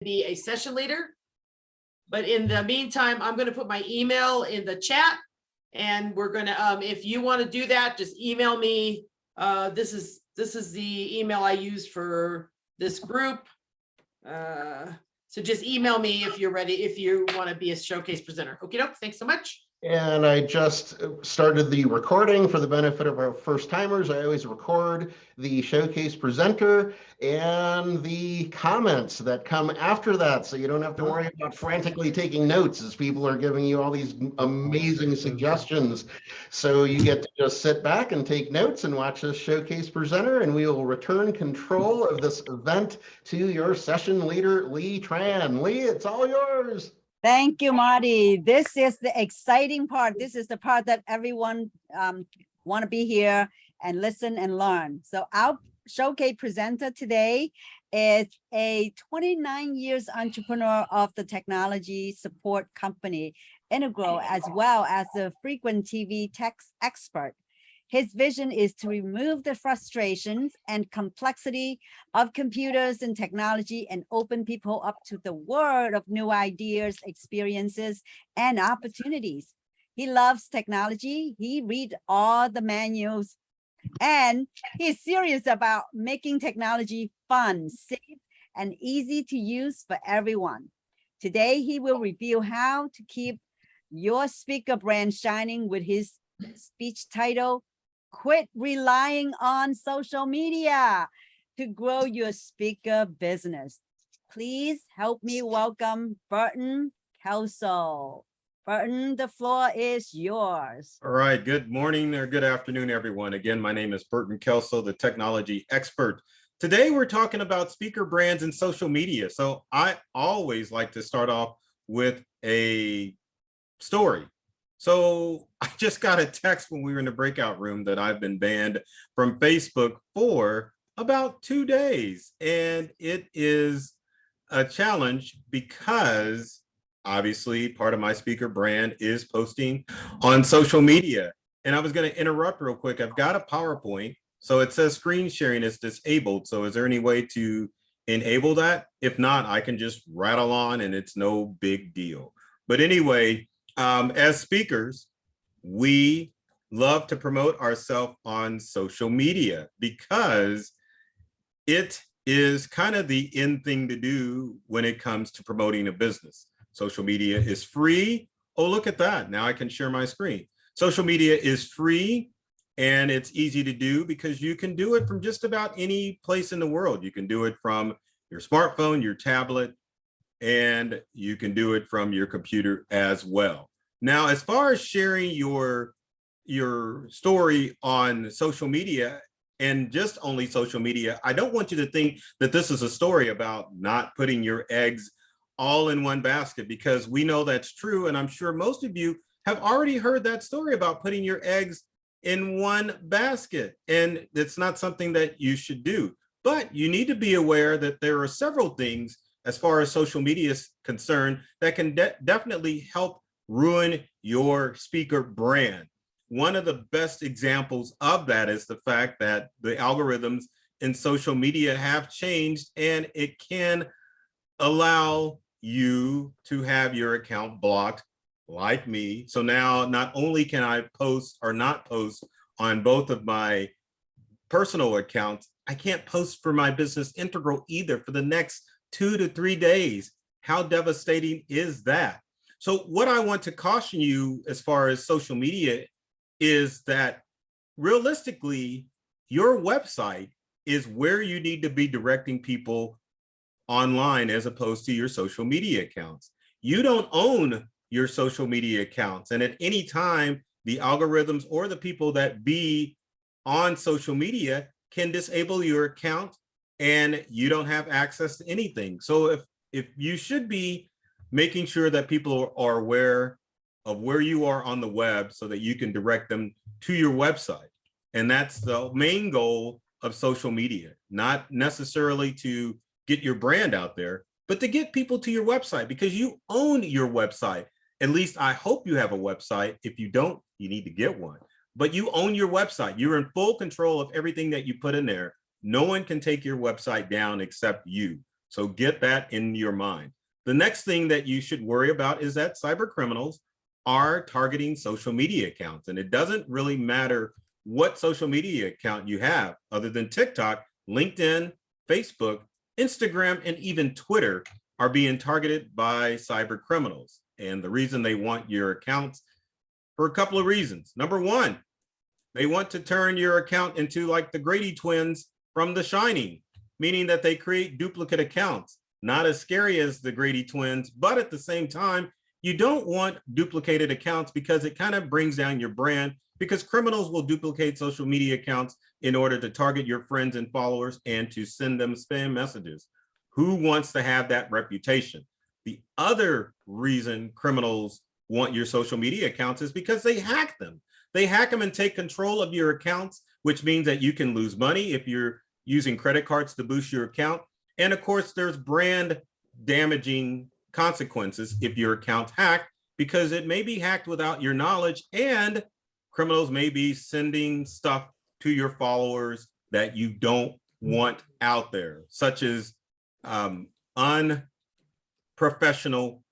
be a session leader. But in the meantime, I'm going to put my email in the chat, and we're going to, if you want to do that, just email me. This is the email I use for this group. So just email me if you're ready, if you want to be a showcase presenter. Okay, doke. Thanks so much. And I just started the recording for the benefit of our first timers. I always record the showcase presenter and the comments that come after that. So you don't have to worry about frantically taking notes as people are giving you all these amazing suggestions. So you get to just sit back and take notes and watch this showcase presenter, and we will return control of this event to your session leader, Lee Tran. Lee, it's all yours. Thank you, Marty. This is the exciting part. This is the part that everyone want to be here and listen and learn. So our showcase presenter today is a 29 years entrepreneur of the technology support company, Integral, as well as a frequent TV tech expert. His vision is to remove the frustrations and complexity of computers and technology and open people up to the world of new ideas, experiences, and opportunities. He loves technology. He reads all the manuals, and he's serious about making technology fun, safe, and easy to use for everyone. Today, he will reveal how to keep your speaker brand shining with his speech title, Quit Relying on Social Media to Grow Your Speaker Business. Please help me welcome Burton Kelso. Burton, the floor is yours. All right, good morning or good afternoon, everyone. Again, my name is Burton Kelso, the technology expert. Today, we're talking about speaker brands and social media. So I always like to start off with a story. So I just got a text when we were in the breakout room that I've been banned from Facebook for about 2 days. And it is a challenge because obviously part of my speaker brand is posting on social media. And I was going to interrupt real quick. I've got a PowerPoint. So it says screen sharing is disabled. So is there any way to enable that? If not, I can just rattle on and it's no big deal. But anyway, as speakers, we love to promote ourselves on social media because it is kind of the in thing to do when it comes to promoting a business. Social media is free. Oh, look at that. Now I can share my screen. Social media is free and it's easy to do because you can do it from just about any place in the world. You can do it from your smartphone, your tablet, and you can do it from your computer as well. Now, as far as sharing your story on social media and just only social media, I don't want you to think that this is a story about not putting your eggs all in one basket, because we know that's true. And I'm sure most of you have already heard that story about putting your eggs in one basket. And it's not something that you should do. But you need to be aware that there are several things as far as social media is concerned that can definitely help ruin your speaker brand. One of the best examples of that is the fact that the algorithms in social media have changed, and it can allow you to have your account blocked like me. So now not only can I post or not post on both of my personal accounts, I can't post for my business Integral either for the next 2 to 3 days. How devastating is that? So what I want to caution you as far as social media is that realistically, your website is where you need to be directing people online as opposed to your social media accounts. You don't own your social media accounts. And at any time, the algorithms or the people that be on social media can disable your account and you don't have access to anything. So if you should be making sure that people are aware of where you are on the web so that you can direct them to your website. And that's the main goal of social media, not necessarily to get your brand out there, but to get people to your website because you own your website. At least I hope you have a website. If you don't, you need to get one. But you own your website. You're in full control of everything that you put in there. No one can take your website down except you. So get that in your mind. The next thing that you should worry about is that cyber criminals are targeting social media accounts. And it doesn't really matter what social media account you have other than TikTok, LinkedIn, Facebook, Instagram, and even Twitter are being targeted by cyber criminals. And the reason they want your accounts for a couple of reasons. Number one, they want to turn your account into like the Grady twins from The Shining, meaning that they create duplicate accounts. Not as scary as the Grady twins, but at the same time, you don't want duplicated accounts because it kind of brings down your brand, because criminals will duplicate social media accounts in order to target your friends and followers and to send them spam messages. Who wants to have that reputation? The other reason criminals want your social media accounts is because they hack them. They hack them and take control of your accounts, which means that you can lose money if you're using credit cards to boost your account. And of course, there's brand damaging consequences if your account's hacked, because it may be hacked without your knowledge, and criminals may be sending stuff to your followers that you don't want out there, such as unprofessional,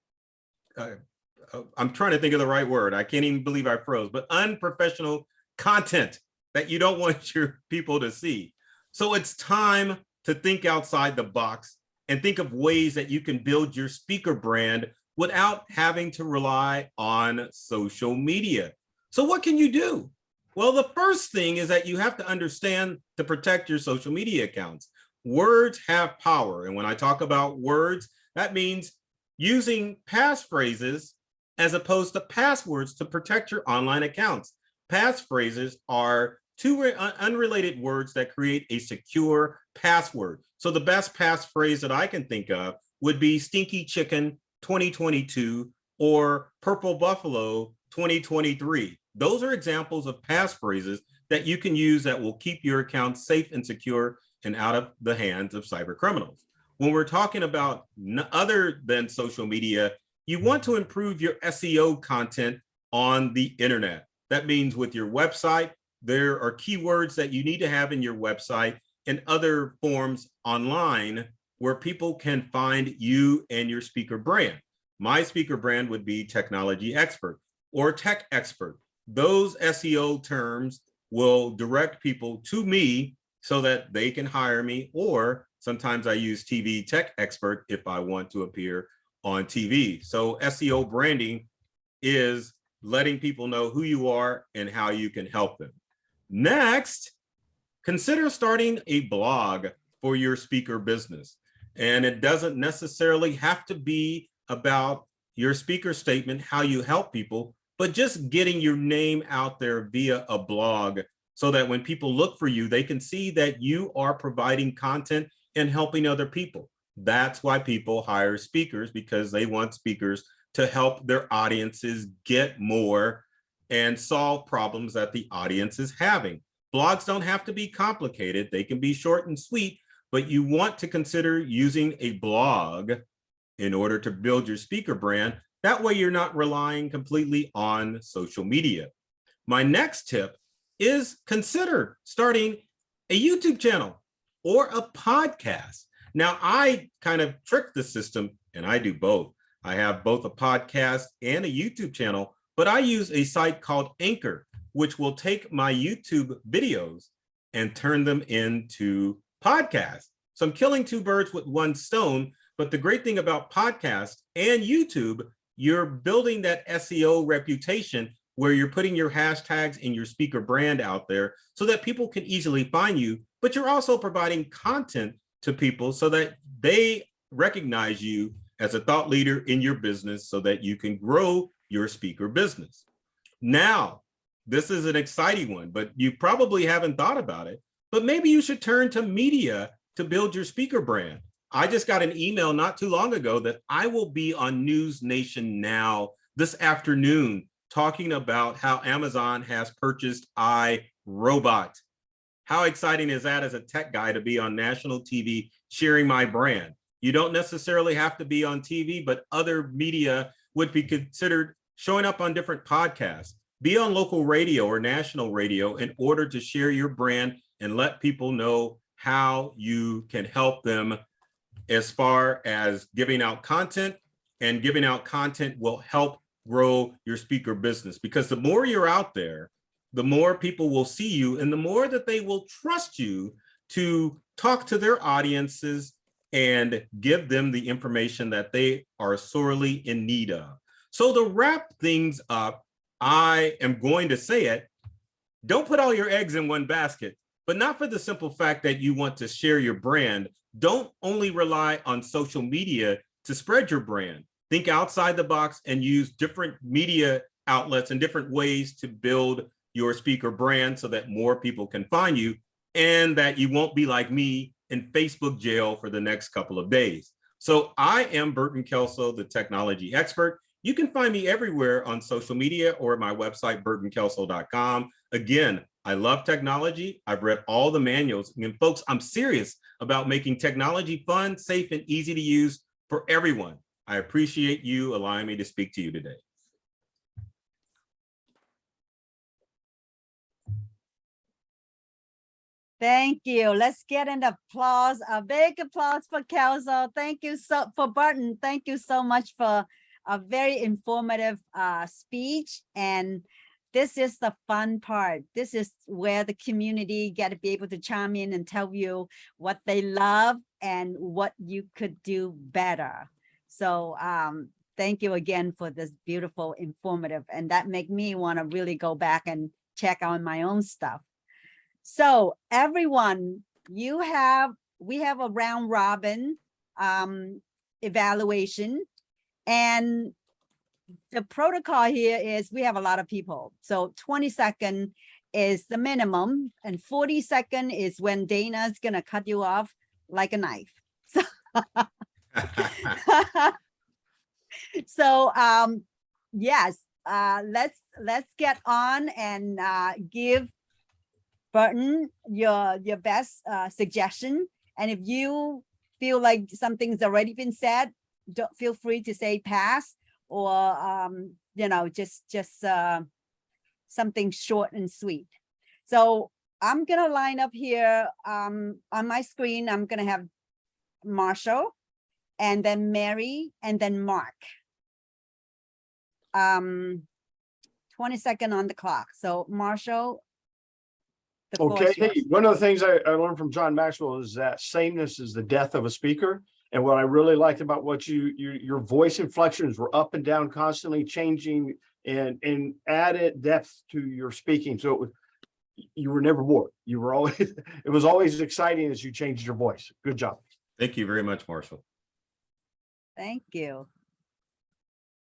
I'm trying to think of the right word. I can't even believe I froze, but unprofessional content that you don't want your people to see. So it's time to think outside the box and think of ways that you can build your speaker brand without having to rely on social media. So what can you do? Well, the first thing is that you have to understand to protect your social media accounts. Words have power. And when I talk about words, that means using passphrases as opposed to passwords to protect your online accounts. Passphrases are two unrelated words that create a secure password. So the best passphrase that I can think of would be Stinky Chicken 2022 or Purple Buffalo 2023. Those are examples of passphrases that you can use that will keep your account safe and secure and out of the hands of cyber criminals. When we're talking about other than social media, you want to improve your SEO content on the internet. That means with your website, there are keywords that you need to have in your website and other forms online where people can find you and your speaker brand. My speaker brand would be technology expert or tech expert. Those SEO terms will direct people to me so that they can hire me, or sometimes I use TV tech expert if I want to appear on TV. So SEO branding is letting people know who you are and how you can help them. Next, consider starting a blog for your speaker business. And it doesn't necessarily have to be about your speaker statement, how you help people, but just getting your name out there via a blog so that when people look for you, they can see that you are providing content and helping other people. That's why people hire speakers, because they want speakers to help their audiences get more and solve problems that the audience is having. Blogs don't have to be complicated. They can be short and sweet, but you want to consider using a blog in order to build your speaker brand. That way you're not relying completely on social media. My next tip is consider starting a YouTube channel or a podcast. Now, I kind of trick the system, and I do both. I have both a podcast and a YouTube channel, but I use a site called Anchor, which will take my YouTube videos and turn them into podcasts. So I'm killing two birds with one stone. But the great thing about podcasts and YouTube, you're building that SEO reputation where you're putting your hashtags and your speaker brand out there so that people can easily find you, but you're also providing content to people so that they recognize you as a thought leader in your business so that you can grow your speaker business. Now, this is an exciting one, but you probably haven't thought about it, but maybe you should turn to media to build your speaker brand. I just got an email not too long ago that I will be on News Nation Now this afternoon talking about how Amazon has purchased iRobot. How exciting is that as a tech guy to be on national TV sharing my brand? You don't necessarily have to be on TV, but other media would be considered showing up on different podcasts. Be on local radio or national radio in order to share your brand and let people know how you can help them as far as giving out content, and giving out content will help grow your speaker business, because the more you're out there, the more people will see you and the more that they will trust you to talk to their audiences and give them the information that they are sorely in need of. So to wrap things up, I am going to say it, don't put all your eggs in one basket, but not for the simple fact that you want to share your brand. Don't only rely on social media to spread your brand. Think outside the box and use different media outlets and different ways to build your speaker brand so that more people can find you and that you won't be like me in Facebook jail for the next couple of days. So I am Burton Kelso, the technology expert. You can find me everywhere on social media or at my website, burtonkelso.com. Again, I love technology. I've read all the manuals. And folks, I'm serious about making technology fun, safe, and easy to use for everyone. I appreciate you allowing me to speak to you today. Thank you. Let's get an applause, a big applause for Kelso. Thank you for Burton. Thank you so much for a very informative speech. And this is the fun part. This is where the community get to be able to chime in and tell you what they love and what you could do better. So thank you again for this beautiful, informative, and that make me want to really go back and check on my own stuff. So everyone, we have a round robin evaluation, and the protocol here is we have a lot of people. So 20-second is the minimum, and 40-second is when Dana's gonna cut you off like a knife. So yes, let's get on and give Burton your best suggestion. And if you feel like something's already been said, don't feel free to say pass, or you know, just something short and sweet. So I'm gonna line up here on my screen. I'm gonna have Marshall, and then Mary, and then Mark. 20-second on the clock. So Marshall, the floor is Okay, yours. one of the things I learned from John Maxwell is that sameness is the death of a speaker. And what I really liked about what your voice inflections were up and down, constantly changing, and added depth to your speaking. So you were never bored. You were always, it was always exciting as you changed your voice. Good job. Thank you very much, Marshall. Thank you.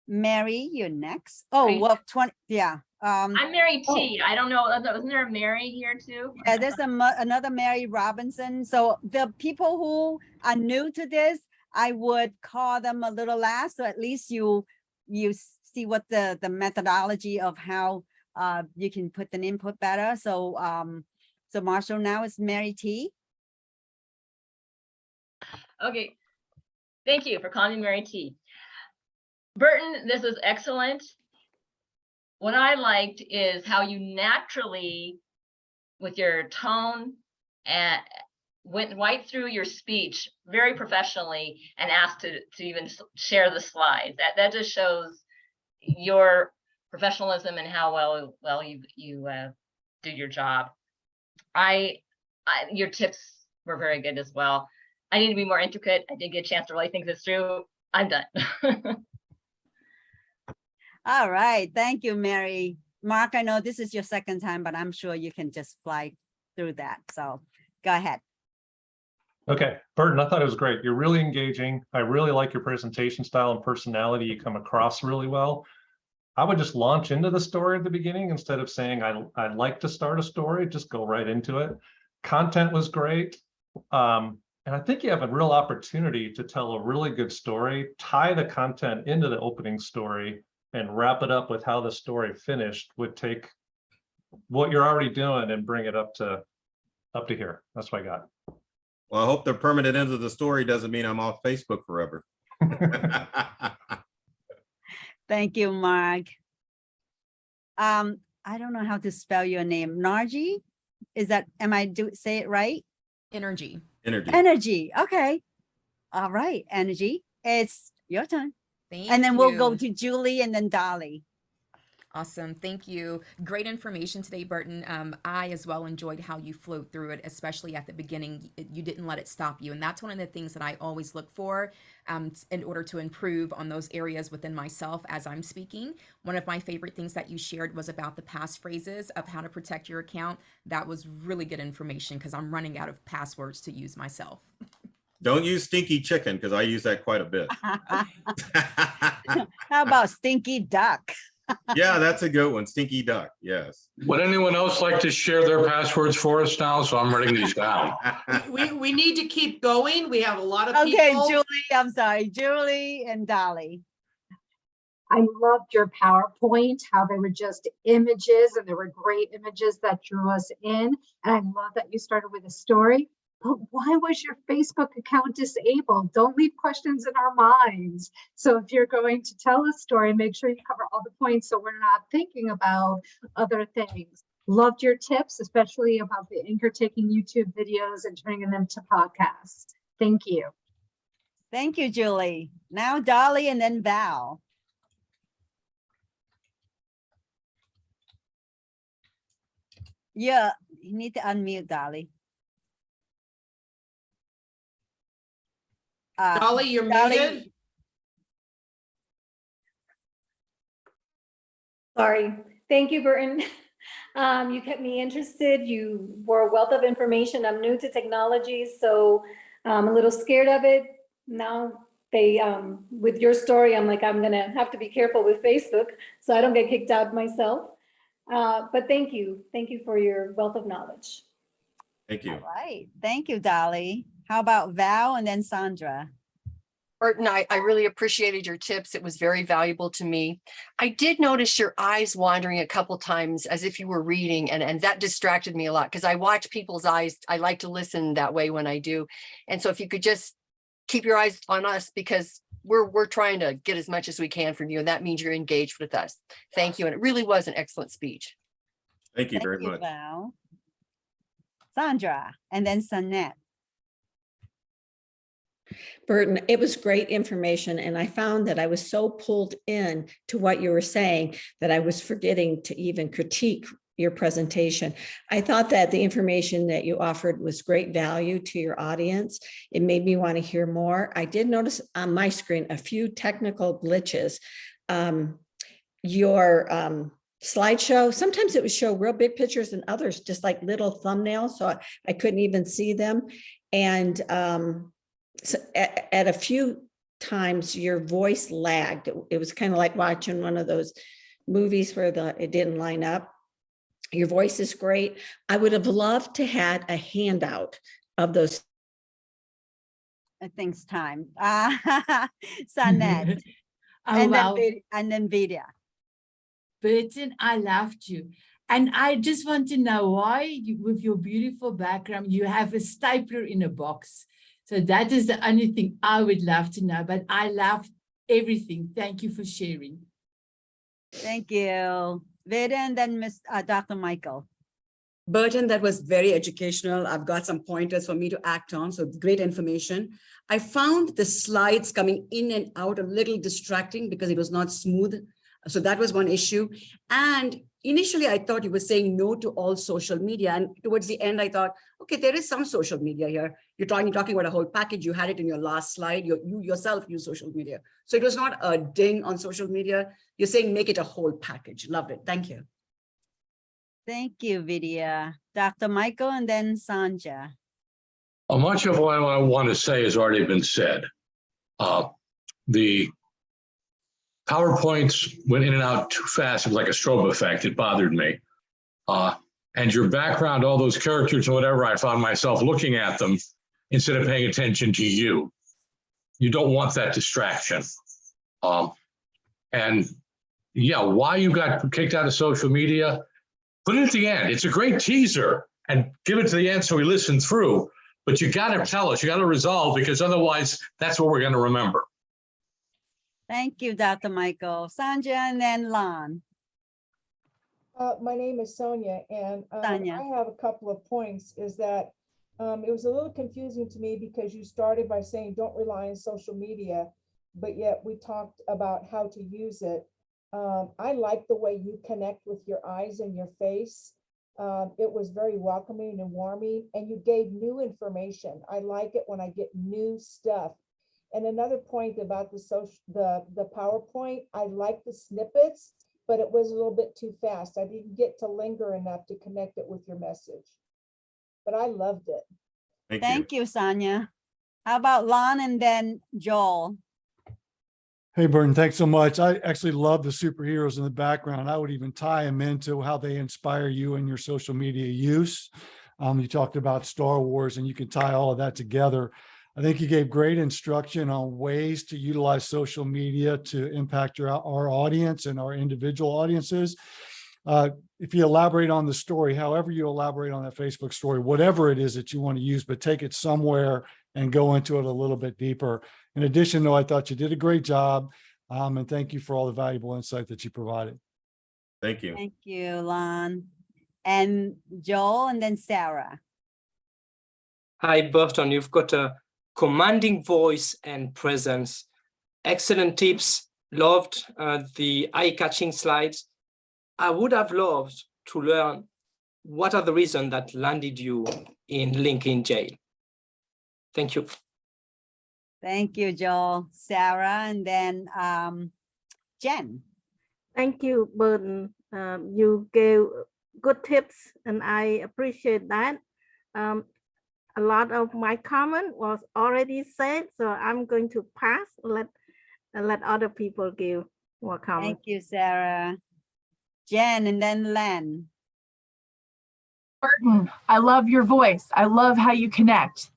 Mary, you're next. Oh, Great. well, 20, yeah. I'm Mary T. I don't know, wasn't there a Mary here too? Yeah, there's another Mary Robinson. So the people who are new to this, I would call them a little last, so at least you see what the methodology of how you can put an input better. So so Marshall now is Mary T. Okay, thank you for calling me Mary T. Burton, this was excellent. What I liked is how you naturally, with your tone, and went right through your speech very professionally and asked to even share the slides. That just shows your professionalism and how well you do your job. Your tips were very good as well. I need to be more intricate. I didn't get a chance to really think this through. I'm done. All right, thank you, Mary. Mark, I know this is your second time, but I'm sure you can just fly through that. So go ahead. Okay, Burton, I thought it was great. You're really engaging. I really like your presentation style and personality. You come across really well. I would just launch into the story at the beginning instead of saying I'd like to start a story. Just go right into it. Content was great. And I think you have a real opportunity to tell a really good story, tie the content into the opening story, and wrap it up with how the story finished. Would take what you're already doing and bring it up to here. That's what I got. Well, I hope the permanent end of the story doesn't mean I'm off Facebook forever. Thank you, Mark. I don't know how to spell your name. Narji? Is that, say it right? Energy. Energy. Energy. Okay. All right, Energy, it's your turn. Thank And then we'll go you. to Julie and then Dolly. Awesome. Thank you. Great information today, Burton. I as well enjoyed how you flowed through it, especially at the beginning. You didn't let it stop you. And that's one of the things that I always look for in order to improve on those areas within myself as I'm speaking. One of my favorite things that you shared was about the passphrases of how to protect your account. That was really good information because I'm running out of passwords to use myself. Don't use stinky chicken because I use that quite a bit. How about Stinky Duck? Yeah, that's a good one. Stinky duck. Yes. Would anyone else like to share their passwords for us now? So I'm writing these down. We need to keep going. We have a lot of Okay, people. Julie, I'm sorry, Julie and Dolly. I loved your PowerPoint, how they were just images and there were great images that drew us in. And I love that you started with a story. But why was your Facebook account disabled? Don't leave questions in our minds. So if you're going to tell a story, make sure you cover all the points so we're not thinking about other things. Loved your tips, especially about the anchor taking YouTube videos and turning them to podcasts. Thank you. Thank you, Julie. Now Dolly and then Val. Yeah, you need to unmute Dolly. Dolly, you're Dolly. muted. Sorry. Thank you, Burton. You kept me interested. You were a wealth of information. I'm new to technology, so I'm a little scared of it. Now with your story, I'm like, I'm gonna have to be careful with Facebook so I don't get kicked out myself. But thank you. Thank you for your wealth of knowledge. Thank you. All right. Thank you, Dolly. How about Val and then Sandra? Burton, I really appreciated your tips. It was very valuable to me. I did notice your eyes wandering a couple times as if you were reading, and that distracted me a lot because I watch people's eyes. I like to listen that way when I do. And so if you could just keep your eyes on us because we're trying to get as much as we can from you, and that means you're engaged with us. Thank you. And it really was an excellent speech. Thank you very Thank you, much. Val. Sandra and then Sanette. Burton, it was great information. And I found that I was so pulled in to what you were saying that I was forgetting to even critique your presentation. I thought that the information that you offered was great value to your audience. It made me want to hear more. I did notice on my screen a few technical glitches. Your slideshow, sometimes it would show real big pictures and others just like little thumbnails, so I couldn't even see them. And so at a few times your voice lagged. It was kind of like watching one of those movies where it didn't line up. Your voice is great. I would have loved to had a handout of those. Thanks, time. Sanette. Oh, wow. And then Vidya. Burton, I loved you. And I just want to know why, with your beautiful background, you have a stapler in a box. So that is the only thing I would love to know, but I loved everything. Thank you for sharing. Thank you. Vidya and then Dr. Michael. Burton, that was very educational. I've got some pointers for me to act on, so great information. I found the slides coming in and out a little distracting because it was not smooth. So that was one issue. And initially I thought you were saying no to all social media. And towards the end, I thought, okay, there is some social media here. You're talking about a whole package. You had it in your last slide. You yourself use social media. So it was not a ding on social media. You're saying make it a whole package. Loved it. Thank you. Thank you, Vidya. Dr. Michael and then Sanja. Much of what I want to say has already been said. The PowerPoints went in and out too fast. It was like a strobe effect. It bothered me. And your background, all those characters or whatever, I found myself looking at them instead of paying attention to you. You don't want that distraction. And yeah, why you got kicked out of social media, put it at the end. It's a great teaser and give it to the end so we listen through. But you got to tell us, you got to resolve, because otherwise that's what we're going to remember. Thank you, Dr. Michael. Sanja and then Lon. My name is Sonia, and Sonia. I have a couple of points. Is that It was a little confusing to me because you started by saying don't rely on social media, but yet we talked about how to use it. I like the way you connect with your eyes and your face. It was very welcoming and warming, and you gave new information. I like it when I get new stuff. And another point about the PowerPoint, I like the snippets, but it was a little bit too fast. I didn't get to linger enough to connect it with your message. But I loved it. Thank you, Sonia. How about Lon and then Joel? Hey, Burton, thanks so much. I actually love the superheroes in the background. I would even tie them into how they inspire you in your social media use. You talked about Star Wars, and you can tie all of that together. I think you gave great instruction on ways to utilize social media to impact our audience and our individual audiences. If you elaborate on the story, however you elaborate on that Facebook story, whatever it is that you want to use, but take it somewhere and go into it a little bit deeper. In addition, though, I thought you did a great job, and thank you for all the valuable insight that you provided. Thank you. Thank you, Lon. And Joel and then Sarah. Hi, Burton. You've got a commanding voice and presence. Excellent tips. Loved the eye-catching slides. I would have loved to learn what are the reasons that landed you in Lincoln jail. Thank you. Thank you, Joel. Sarah, and then Jen. Thank you, Burton. You gave good tips, and I appreciate that. A lot of my comment was already said, so I'm going to pass. Let other people give more comment. Thank you, Sarah. Jen, and then Len. Burton, I love your voice. I love how you connect.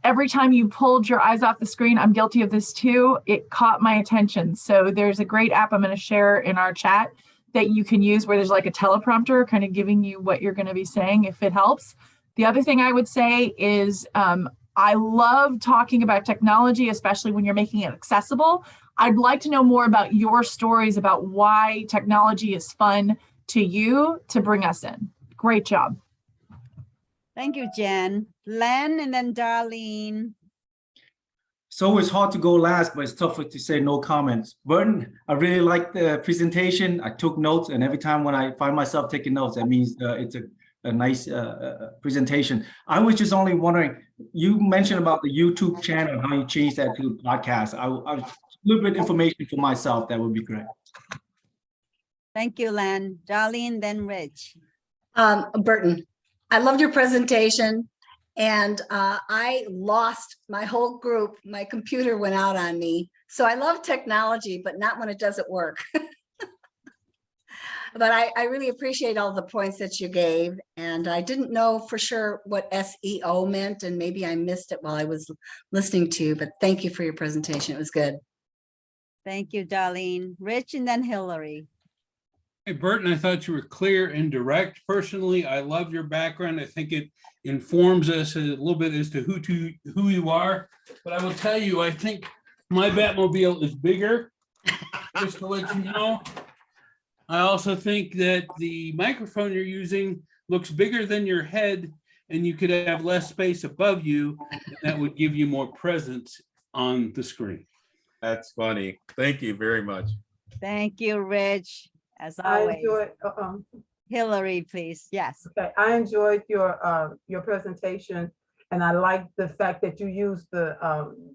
Every time you pulled your eyes off the screen, I'm guilty of this too, it caught my attention. So there's a great app I'm going to share in our chat that you can use where there's like a teleprompter kind of giving you what you're going to be saying if it helps. The other thing I would say is I love talking about technology, especially when you're making it accessible. I'd like to know more about your stories about why technology is fun to you to bring us in. Great job. Thank you, Jen. Len and then Darlene. It's always hard to go last, but it's tougher to say no comments. Burton, I really liked the presentation. I took notes, and every time when I find myself taking notes, that means it's a nice presentation. I was just only wondering, you mentioned about the YouTube channel and how you changed that to podcast. I a little bit of information for myself, that would be great. Thank you, Len. Darlene, then Rich. Burton, I loved your presentation, and I lost my whole group. My computer went out on me. So I love technology, but not when it doesn't work. But I really appreciate all the points that you gave. And I didn't know for sure what SEO meant, and maybe I missed it while I was listening to you, but thank you for your presentation. It was good. Thank you, Darlene. Rich and then Hillary. Hey, Burton, I thought you were clear and direct. Personally, I love your background. I think it informs us a little bit as to who you are. But I will tell you, I think my Batmobile is bigger, just to let you know. I also think that the microphone you're using looks bigger than your head, and you could have less space above you, and that would give you more presence on the screen. That's funny. Thank you very much. Thank you, Rich. As I always. enjoyed, Hillary, please. Yes. okay, I enjoyed your presentation, and I like the fact that you used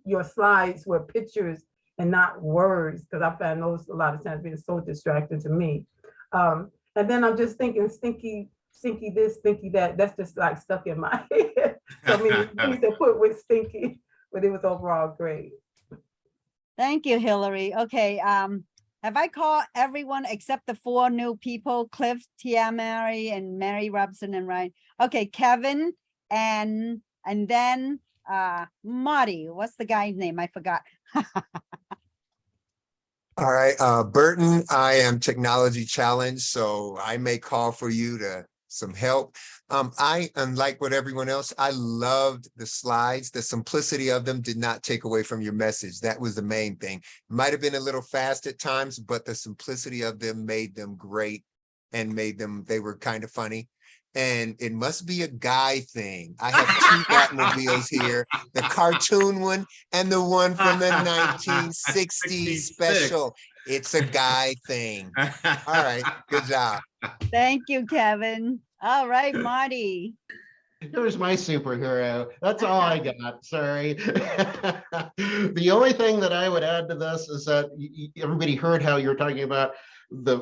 your slides were pictures and not words, because I found those a lot of times being so distracting to me. And then I'm just thinking stinky this, stinky that. That's just like stuck in my head. So many things to put with stinky, but it was overall great. Thank you, Hillary. Okay. Have I called everyone except the 4 new people, Cliff, Tia Mary, and Mary Robson and Ryan? Okay, Kevin and then Marty. What's the guy's name? I forgot. All right, Burton, I am technology challenged, so I may call for you to some help. Unlike what everyone else, I loved the slides. The simplicity of them did not take away from your message. That was the main thing. It might have been a little fast at times, but the simplicity of them made them great and they were kind of funny. and it must be a guy thing. I have two Batmobiles here, the cartoon one and the one from the 1960s special. It's a guy thing. All right, good job. Thank you, Kevin. All right, Marty. Here's my superhero. That's all I got. Sorry. The only thing that I would add to this is that everybody heard how you're talking about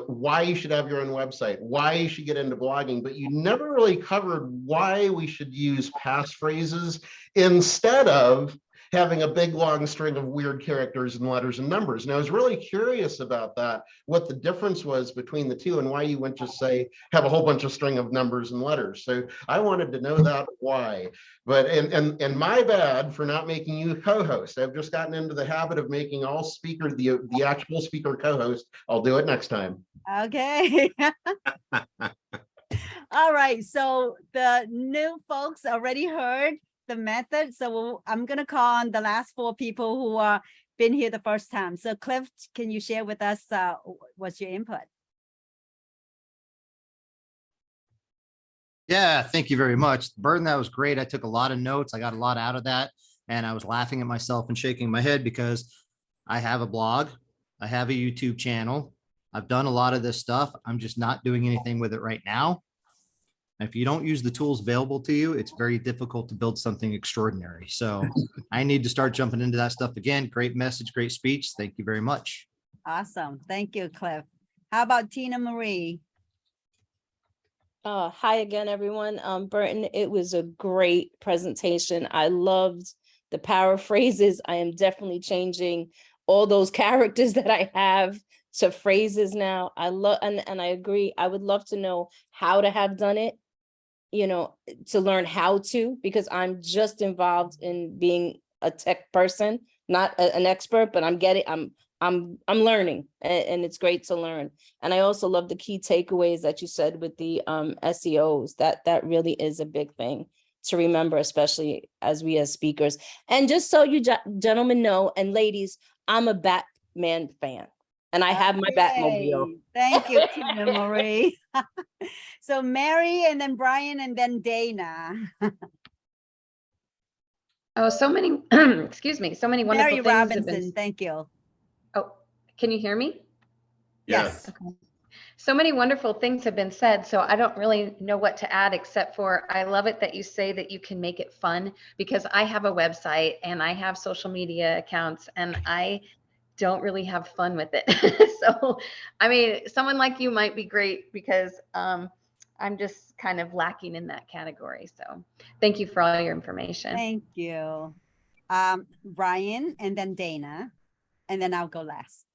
why you should have your own website, why you should get into blogging, but you never really covered why we should use passphrases instead of having a big long string of weird characters and letters and numbers. And I was really curious about that, what the difference was between the two and why you wouldn't just say, have a whole bunch of string of numbers and letters. So I wanted to know that why. But, and my bad for not making you co-host. I've just gotten into the habit of making all speaker, the actual speaker co-host. I'll do it next time. Okay. All right, so the new folks already heard the method. So I'm going to call on the last 4 people who are been here the first time. So Cliff, can you share with us what's your input? Yeah, thank you very much. Burton, that was great. I took a lot of notes. I got a lot out of that. And I was laughing at myself and shaking my head because I have a blog. I have a YouTube channel. I've done a lot of this stuff. I'm just not doing anything with it right now. If you don't use the tools available to you, it's very difficult to build something extraordinary. So I need to start jumping into that stuff again. Great message, great speech. Thank you very much. Awesome. Thank you, Cliff. How about Tina Marie? Hi again, everyone. Burton, it was a great presentation. I loved the paraphrases. I am definitely changing all those characters that I have to phrases now. I love, and I agree. I would love to know how to have done it, you know, to learn how to, because I'm just involved in being a tech person, not an expert, but I'm learning, and it's great to learn. And I also love the key takeaways that you said with the SEOs. That really is a big thing to remember, especially as speakers. And just so you gentlemen know, and ladies, I'm a Batman fan. And I have my Batmobile. Thank you, Tina Marie. So Mary, and then Brian, and then Dana. Oh, so many, excuse me, so many wonderful Mary things have Robinson, been. thank you. Oh, can you hear me? Yes. Okay. So many wonderful things have been said, so I don't really know what to add, except for I love it that you say that you can make it fun, because I have a website and I have social media accounts and I don't really have fun with it. So, I mean, someone like you might be great, because I'm just kind of lacking in that category. So thank you for all your information. Thank you. Brian, and then Dana, and then I'll go last.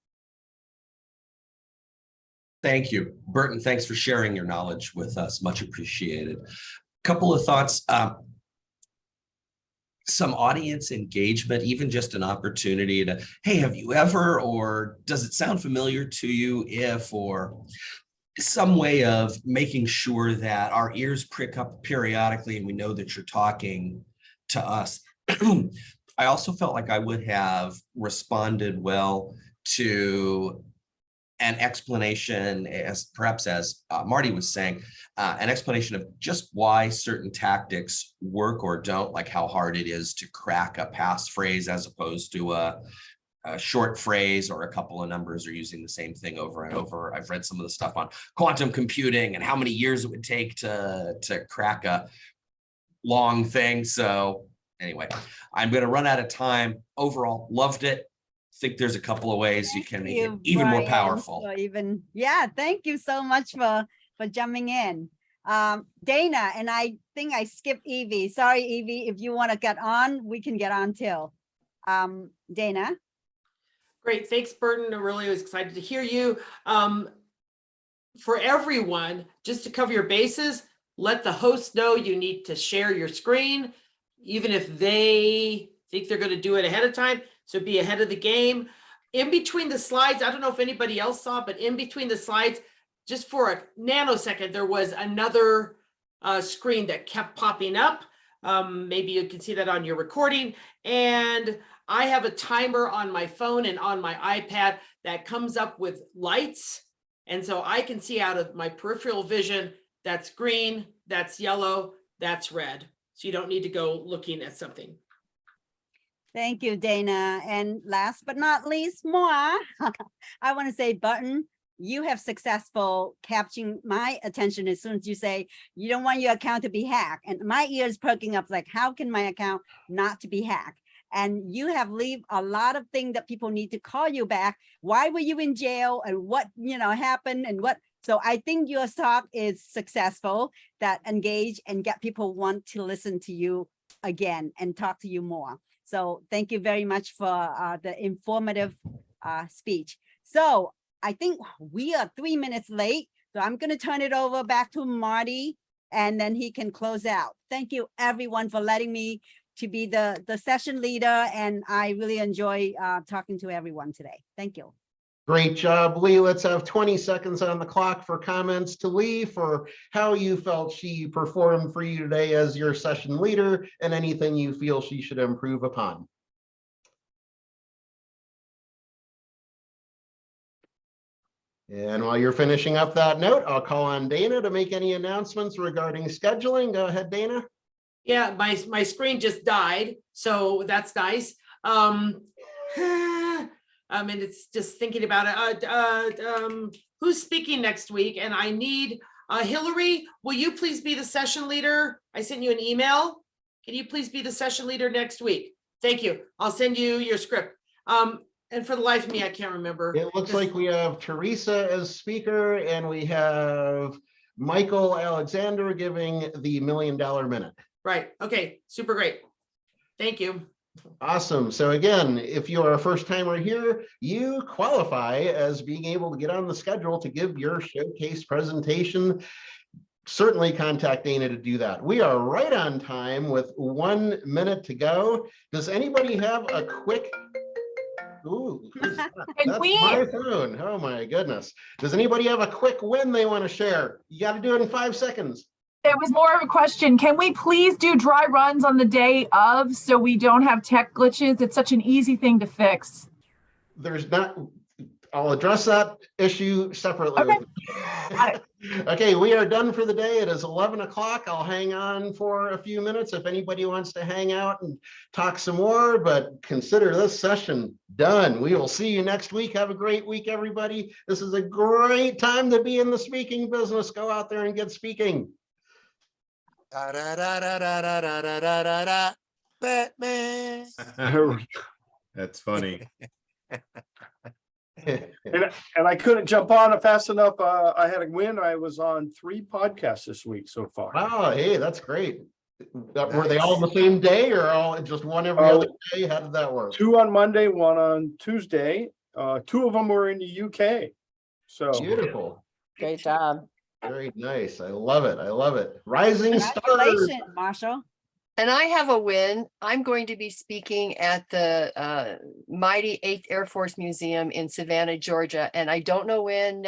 Thank you. Burton, thanks for sharing your knowledge with us. Much appreciated. Couple of thoughts. Some audience engagement, even just an opportunity to, hey, have you ever, or does it sound familiar to you if, or some way of making sure that our ears prick up periodically and we know that you're talking to us. I also felt like I would have responded well to an explanation, as perhaps as Marty was saying, an explanation of just why certain tactics work or don't, like how hard it is to crack a passphrase as opposed to a short phrase or a couple of numbers are using the same thing over and over. I've read some of the stuff on quantum computing and how many years it would take to crack a long thing. So anyway, I'm going to run out of time. Overall, loved it. Think there's a couple of ways you can make it even more powerful. Yeah, thank you so much for jumping in. Dana, and I think I skipped Evie. Sorry, Evie, if you want to get on, we can get on too. Dana. Great, thanks, Burton. I really was excited to hear you. For everyone, just to cover your bases, let the host know you need to share your screen, even if they think they're going to do it ahead of time. So be ahead of the game. In between the slides, I don't know if anybody else saw, but in between the slides, just for a nanosecond, there was another screen that kept popping up. Maybe you can see that on your recording. And I have a timer on my phone and on my iPad that comes up with lights. And so I can see out of my peripheral vision that's green, that's yellow, that's red. So you don't need to go looking at something. Thank you, Dana. And last but not least, moi. I want to say, Burton, you have successful capturing my attention as soon as you say you don't want your account to be hacked. And my ears perking up like, how can my account not to be hacked? And you have leave a lot of things that people need to call you back. Why were you in jail and what, happened and what? So I think your talk is successful, that engage and get people want to listen to you again and talk to you more. So thank you very much for the informative speech. So I think we are 3 minutes late. So I'm going to turn it over back to Marty and then he can close out. Thank you everyone for letting me to be the session leader. And I really enjoy talking to everyone today. Thank you. Great job, Lee. Let's have 20 seconds on the clock for comments to Lee for how you felt she performed for you today as your session leader and anything you feel she should improve upon. And while you're finishing up that note, I'll call on Dana to make any announcements regarding scheduling. Go ahead, Dana. Yeah, my screen just died, so that's nice. And it's just thinking about it. Who's speaking next week? And I need Hillary. Will you please be the session leader? I sent you an email. Can you please be the session leader next week? Thank you. I'll send you your script. And for the life of me, I can't remember. It looks like we have Teresa as speaker, and we have Michael Alexander giving the $1 Million Minute. Right. Okay. Super great. Thank you. Awesome. So again, if you are a first timer here, you qualify as being able to get on the schedule to give your showcase presentation. Certainly contact Dana to do that. We are right on time with 1 minute to go. Does anybody have a quick... Ooh, that's my phone. Oh my goodness. Does anybody have a quick win they want to share? You got to do it in 5 seconds. It was more of a question. Can we please do dry runs on the day of so we don't have tech glitches? It's such an easy thing to fix. There's not, I'll address that issue separately. Okay. Okay, we are done for the day. It is 11 o'clock. I'll hang on for a few minutes if anybody wants to hang out and talk some more, but consider this session done. We will see you next week. Have a great week, everybody. This is a great time to be in the speaking business. Go out there and get speaking. Batman. That's funny. And I couldn't jump on it fast enough. I had a win. I was on 3 podcasts this week so far. Wow, hey, that's great. Were they all the same day or all just one every other day? How did that work? 2 on Monday, 1 on Tuesday. 2 of them were in the UK. So beautiful. Great job. Very nice. I love it. I love it. Rising stars. Congratulations, Marshall. And I have a win. I'm going to be speaking at the mighty 8th Air Force Museum in Savannah, Georgia. And I don't know when.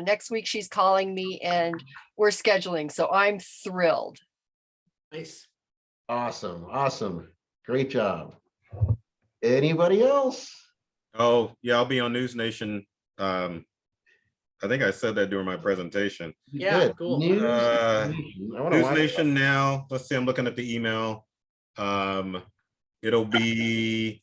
Next week she's calling me and we're scheduling. So I'm thrilled. Nice. Awesome. Awesome. Great job. Anybody else? Oh, yeah, I'll be on News Nation. I think I said that during my presentation. Yeah, cool. News News Nation now. Let's see, I'm looking at the email. It'll be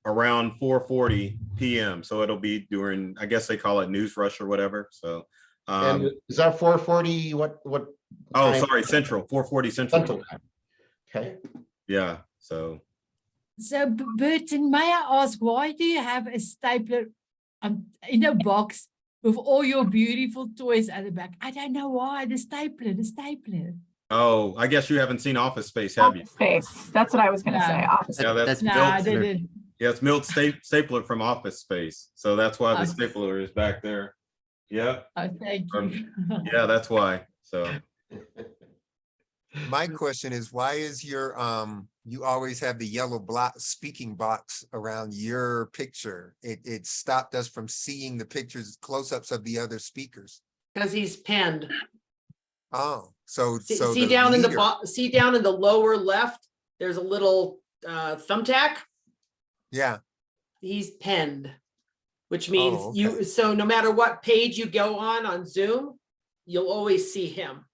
around 4:40 p.m. So it'll be during, I guess they call it news rush or whatever. So and is that 4:40? What oh, time? sorry, Central, 4:40 Central time. Okay. Yeah. So Burton, may I ask, why do you have a stapler in a box with all your beautiful toys at the back? I don't know why. The stapler. Oh, I guess you haven't seen Office Space, have you? Space. That's what I was going to say. Office Yeah, Space. that's No, Milt. I didn't. Yeah, it's Milt Stapler from Office Space. So that's why the stapler is back there. Yeah. Oh, thank you. Yeah, that's why. So My question is, why is your you always have the yellow block speaking box around your picture? It stopped us from seeing the pictures, close-ups of the other speakers. Because he's pinned. Oh, so See down in the lower left, there's a little thumbtack. Yeah. He's pinned, which means Oh, okay. you, so no matter what page you go on Zoom, you'll always see him.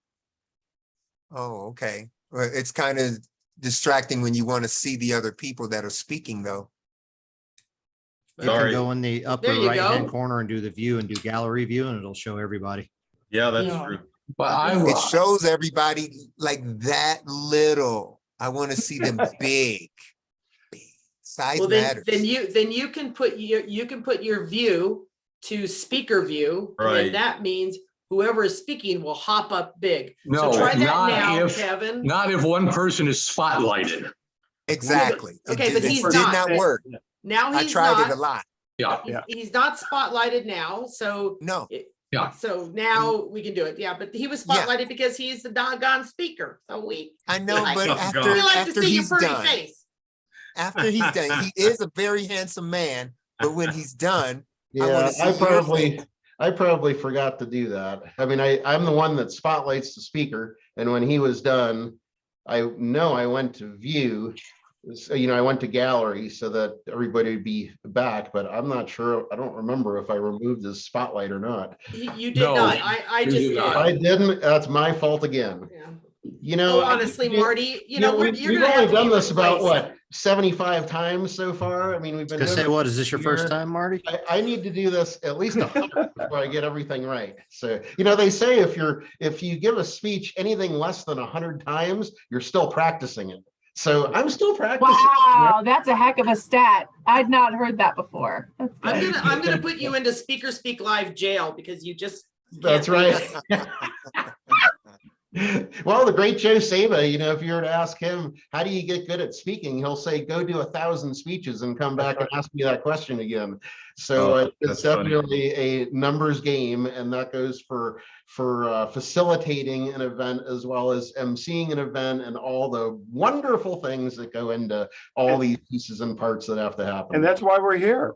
Oh, okay. Well, it's kind of distracting when you want to see the other people that are speaking, though. You can Sorry. go in the upper There you right-hand go. corner and do the view and do gallery view, and it'll show everybody. Yeah, that's Yeah. true. But It shows everybody like that little. I want to see them big. Size Well, matters. then you can put your view to speaker view. And Right. then that means whoever is speaking will hop up big. No, So try that not now, if- Kevin. not if one person is spotlighted. Exactly. Okay, but it he's did not. not work. Now I he's tried not. it a lot. Yeah. He's not spotlighted now, so. No. Yeah. So now we can do it. Yeah, but he was Yeah. spotlighted because he's the doggone speaker. So I know, like but to- after we like to after see your he's pretty done, face. after he's done, he is a very handsome man. But when he's done, I Yeah, want to see I probably forgot to do that. I mean, I'm the one that spotlights the speaker, and when he was done, I know I went to view. So, I went to gallery so that everybody would be back, but I'm not sure. I don't remember if I removed his spotlight or not. You did not. I just did. If I didn't, that's my fault again. Yeah. Oh, honestly, Marty, you're we've gonna have only to done be this about replaced. what 75 times so far. I mean, we've been Gonna doing say, it what, is this your first year. time, Marty? I need to do this at least 100 before I get everything right. So, they say if you give a speech anything less than 100 times, you're still practicing it. So I'm still practicing. Wow, that's a heck of a stat. I'd not heard that before. That's good. I'm gonna put you into Speaker Speak Live jail because you just. That's can't right. lead us. Well, the great Joe Saba, if you were to ask him, how do you get good at speaking? He'll say, go do 1,000 speeches and come back and ask me that question again. So it's that's funny. definitely a numbers game, and that goes for facilitating an event as well as emceeing an event and all the wonderful things that go into all these pieces and parts that have to happen. And that's why we're here.